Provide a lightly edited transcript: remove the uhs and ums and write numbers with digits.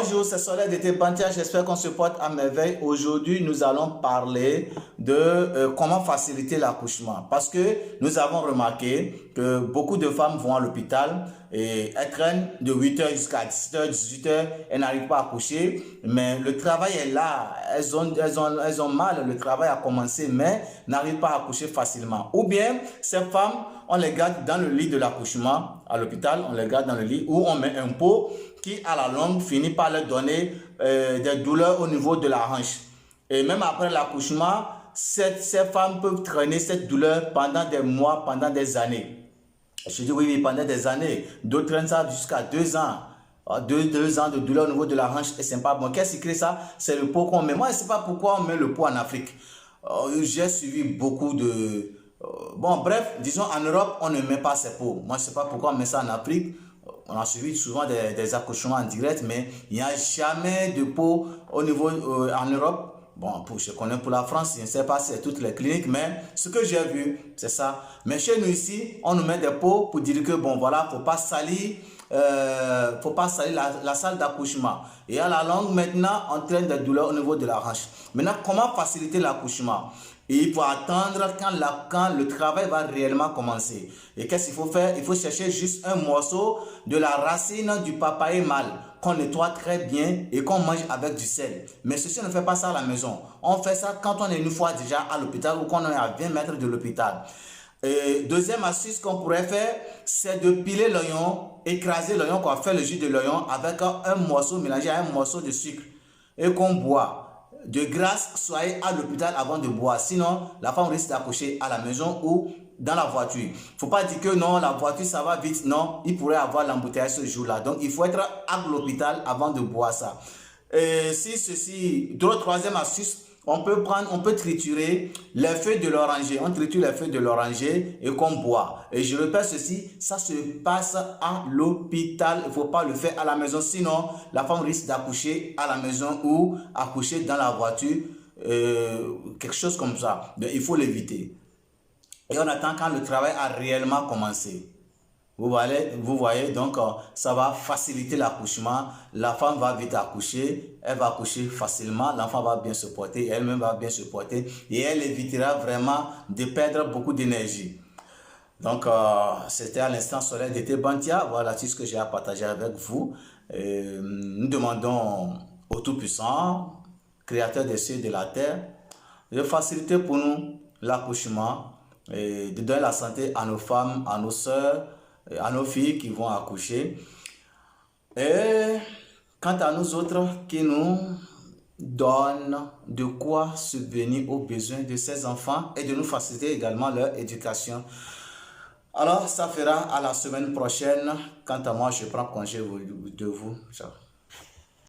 Bonjour, c'est Soleil d'été Bantia, j'espère qu'on se porte à merveille. Aujourd'hui, nous allons parler de comment faciliter l'accouchement. Parce que nous avons remarqué que beaucoup de femmes vont à l'hôpital et elles traînent de 8h jusqu'à 17h, 18h, elles n'arrivent pas à accoucher. Mais le travail est là, elles ont mal, le travail a commencé, mais n'arrivent pas à accoucher facilement. Ou bien, ces femmes, on les garde dans le lit de l'accouchement, à l'hôpital, on les garde dans le lit où on met un pot qui à la longue finit par leur donner des douleurs au niveau de la hanche. Et même après l'accouchement, ces femmes peuvent traîner cette douleur pendant des mois, pendant des années. Je dis oui, pendant des années. D'autres traînent ça jusqu'à 2 ans. 2 ans de douleur au niveau de la hanche et c'est pas bon. Qu'est-ce qui crée ça? C'est le pot qu'on met. Moi, je ne sais pas pourquoi on met le pot en Afrique. J'ai suivi beaucoup de... bon, bref, disons en Europe, on ne met pas ces pots. Moi, je ne sais pas pourquoi on met ça en Afrique. On a suivi souvent des accouchements en direct, mais il n'y a jamais de pot au niveau en Europe. Bon, je connais pour la France, je ne sais pas si c'est toutes les cliniques, mais ce que j'ai vu, c'est ça. Mais chez nous ici, on nous met des pots pour dire que bon, voilà, faut pas salir la salle d'accouchement. Et à la longue, maintenant, on traîne des douleurs au niveau de la hanche. Maintenant, comment faciliter l'accouchement? Et il faut attendre quand le travail va réellement commencer. Et qu'est-ce qu'il faut faire? Il faut chercher juste un morceau de la racine du papaye mâle qu'on nettoie très bien et qu'on mange avec du sel. Mais ceci, on ne fait pas ça à la maison. On fait ça quand on est une fois déjà à l'hôpital ou qu'on est à 20 mètres de l'hôpital. Deuxième astuce qu'on pourrait faire, c'est de piler l'oignon, écraser l'oignon, qu'on fait le jus de l'oignon avec un morceau mélangé à un morceau de sucre et qu'on boit. De grâce, soyez à l'hôpital avant de boire. Sinon, la femme risque d'accoucher à la maison ou dans la voiture. Il ne faut pas dire que non, la voiture, ça va vite. Non, il pourrait avoir l'embouteillage ce jour-là. Donc, il faut être à l'hôpital avant de boire ça. Troisième astuce, on peut triturer les feuilles de l'oranger. On triture les feuilles de l'oranger et qu'on boit. Et je répète ceci, ça se passe à l'hôpital. Il ne faut pas le faire à la maison. Sinon, la femme risque d'accoucher à la maison ou accoucher dans la voiture. Quelque chose comme ça. Mais il faut l'éviter. Et on attend quand le travail a réellement commencé. Vous voyez, donc ça va faciliter l'accouchement. La femme va vite accoucher, elle va accoucher facilement, l'enfant va bien se porter, elle-même va bien se porter et elle évitera vraiment de perdre beaucoup d'énergie. Donc, c'était à l'instant Soleil d'été Bantia. Voilà tout ce que j'ai à partager avec vous. Nous demandons au Tout-Puissant, Créateur des cieux et de la terre, de faciliter pour nous l'accouchement et de donner la santé à nos femmes, à nos sœurs, à nos filles qui vont accoucher. Et quant à nous autres, qui nous donne de quoi subvenir aux besoins de ces enfants et de nous faciliter également leur éducation. Alors, ça fera à la semaine prochaine. Quant à moi, je prends congé de vous. Ciao.